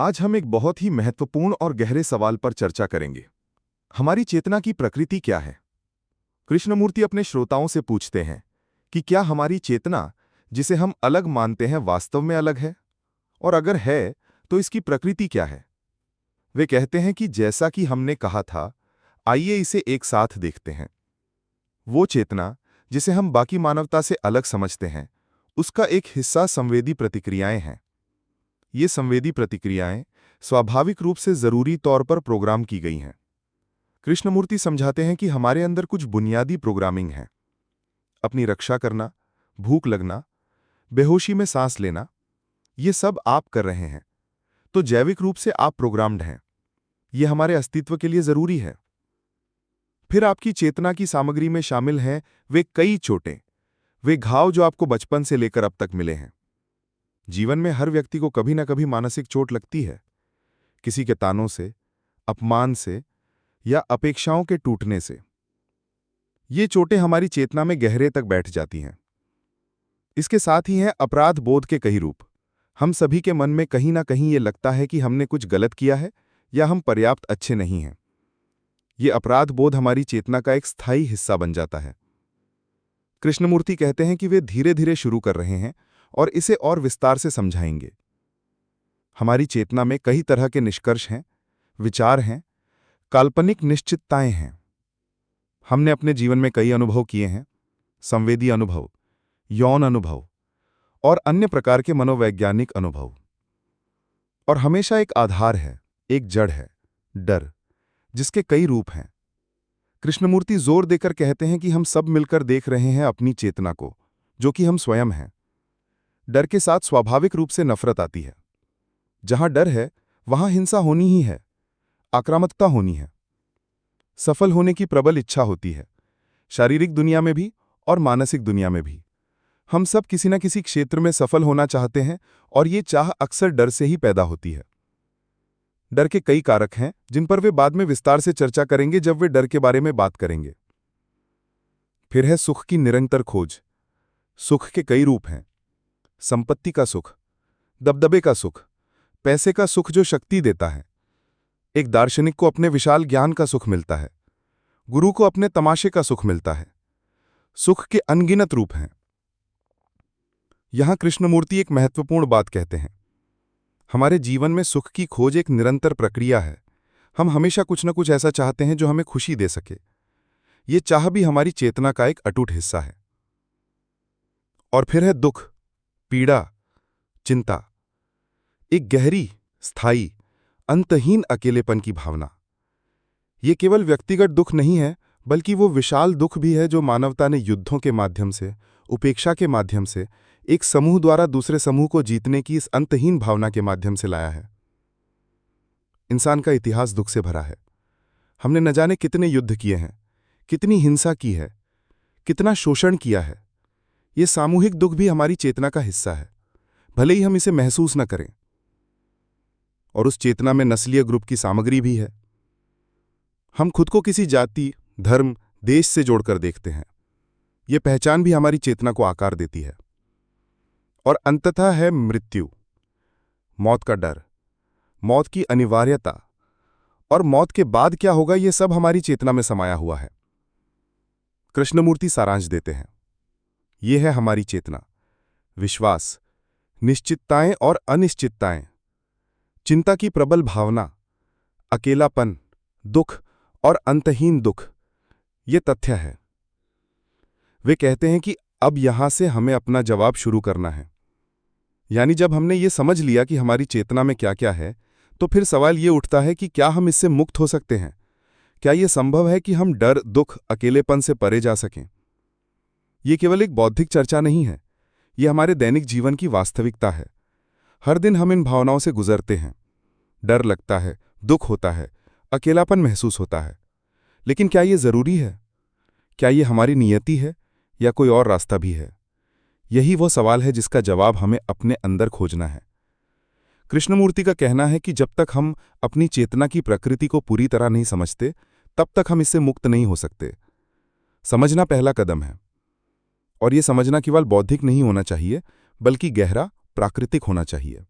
आज हम एक बहुत ही महत्वपूर्ण और गहरे सवाल पर चर्चा करेंगे। हमारी चेतना की प्रकृति क्या है? कृष्णमूर्ति अपने श्रोताओं से पूछते हैं कि क्या हमारी चेतना, जिसे हम अलग मानते हैं, वास्तव में अलग है? और अगर है, तो इसकी प्रकृति क्या है? वे कहते हैं कि जैसा कि हमने कहा था, आइए इसे एक साथ देखते हैं। वो चेतना, जिसे हम बाकी मानवता से अलग समझते हैं, उसका एक हिस्सा संवेदी प्रतिक्रियाएं हैं। ये संवेदी प्रतिक्रियाएं स्वाभाविक रूप से जरूरी तौर पर प्रोग्राम की गई हैं। कृष्णमूर्ति समझाते हैं कि हमारे अंदर कुछ बुनियादी प्रोग्रामिंग है। अपनी रक्षा करना, भूख लगना, बेहोशी में सांस लेना, ये सब आप कर रहे हैं, तो जैविक रूप से आप प्रोग्राम्ड हैं। ये हमारे अस्तित्व के लिए जरूरी है। फिर आपकी चेतना की सामग्री में शामिल हैं वे कई चोटें, वे घाव जो आपको बचपन से लेकर अब तक मिले हैं। जीवन में हर व्यक्ति को कभी ना कभी मानसिक चोट लगती है, किसी के तानों से, अपमान से या अपेक्षाओं के टूटने से। ये चोटें हमारी चेतना में गहरे तक बैठ जाती हैं। इसके साथ ही हैं अपराध बोध के कई रूप। हम सभी के मन में कहीं ना कहीं ये लगता है कि हमने कुछ गलत किया है या हम पर्याप्त अच्छे नहीं हैं। ये अपराध बोध हमारी चेतना का एक स्थायी हिस्सा बन जाता है। कृष्णमूर्ति कहते हैं कि वे धीरे धीरे शुरू कर रहे हैं और इसे और विस्तार से समझाएंगे। हमारी चेतना में कई तरह के निष्कर्ष हैं, विचार हैं, काल्पनिक निश्चितताएं हैं। हमने अपने जीवन में कई अनुभव किए हैं, संवेदी अनुभव, यौन अनुभव और अन्य प्रकार के मनोवैज्ञानिक अनुभव। और हमेशा एक आधार है, एक जड़ है, डर, जिसके कई रूप हैं। कृष्णमूर्ति जोर देकर कहते हैं कि हम सब मिलकर देख रहे हैं अपनी चेतना को, जो कि हम स्वयं हैं। डर के साथ स्वाभाविक रूप से नफरत आती है। जहां डर है, वहां हिंसा होनी ही है, आक्रामकता होनी है। सफल होने की प्रबल इच्छा होती है, शारीरिक दुनिया में भी और मानसिक दुनिया में भी। हम सब किसी न किसी क्षेत्र में सफल होना चाहते हैं और ये चाह अक्सर डर से ही पैदा होती है। डर के कई कारक हैं जिन पर वे बाद में विस्तार से चर्चा करेंगे जब वे डर के बारे में बात करेंगे। फिर है सुख की निरंतर खोज। सुख के कई रूप हैं। संपत्ति का सुख, दबदबे का सुख, पैसे का सुख जो शक्ति देता है। एक दार्शनिक को अपने विशाल ज्ञान का सुख मिलता है, गुरु को अपने तमाशे का सुख मिलता है। सुख के अनगिनत रूप हैं। यहां कृष्णमूर्ति एक महत्वपूर्ण बात कहते हैं। हमारे जीवन में सुख की खोज एक निरंतर प्रक्रिया है। हम हमेशा कुछ न कुछ ऐसा चाहते हैं जो हमें खुशी दे सके। ये चाह भी हमारी चेतना का एक अटूट हिस्सा है। और फिर है दुख, पीड़ा, चिंता, एक गहरी, स्थायी, अंतहीन अकेलेपन की भावना। ये केवल व्यक्तिगत दुख नहीं है, बल्कि वो विशाल दुख भी है जो मानवता ने युद्धों के माध्यम से, उपेक्षा के माध्यम से, एक समूह द्वारा दूसरे समूह को जीतने की इस अंतहीन भावना के माध्यम से लाया है। इंसान का इतिहास दुख से भरा है। हमने न जाने कितने युद्ध किए हैं, कितनी हिंसा की है, कितना शोषण किया है। ये सामूहिक दुख भी हमारी चेतना का हिस्सा है, भले ही हम इसे महसूस न करें। और उस चेतना में नस्लीय ग्रुप की सामग्री भी है। हम खुद को किसी जाति, धर्म, देश से जोड़कर देखते हैं। ये पहचान भी हमारी चेतना को आकार देती है। और अंततः है मृत्यु, मौत का डर, मौत की अनिवार्यता। और मौत के बाद क्या होगा, ये सब हमारी चेतना में समाया हुआ है। कृष्णमूर्ति सारांश देते हैं। ये है हमारी चेतना: विश्वास, निश्चितताएं और अनिश्चितताएं, चिंता की प्रबल भावना, अकेलापन, दुख और अंतहीन दुख। ये तथ्य है। वे कहते हैं कि अब यहां से हमें अपना जवाब शुरू करना है। यानी जब हमने ये समझ लिया कि हमारी चेतना में क्या क्या है, तो फिर सवाल ये उठता है कि क्या हम इससे मुक्त हो सकते हैं? क्या यह संभव है कि हम डर, दुख, अकेलेपन से परे जा सकें? ये केवल एक बौद्धिक चर्चा नहीं है, ये हमारे दैनिक जीवन की वास्तविकता है। हर दिन हम इन भावनाओं से गुजरते हैं। डर लगता है, दुख होता है, अकेलापन महसूस होता है। लेकिन क्या ये जरूरी है? क्या ये हमारी नियति है या कोई और रास्ता भी है? यही वो सवाल है जिसका जवाब हमें अपने अंदर खोजना है। कृष्णमूर्ति का कहना है कि जब तक हम अपनी चेतना की प्रकृति को पूरी तरह नहीं समझते, तब तक हम इससे मुक्त नहीं हो सकते। समझना पहला कदम है। और ये समझना केवल बौद्धिक नहीं होना चाहिए, बल्कि गहरा, प्राकृतिक होना चाहिए।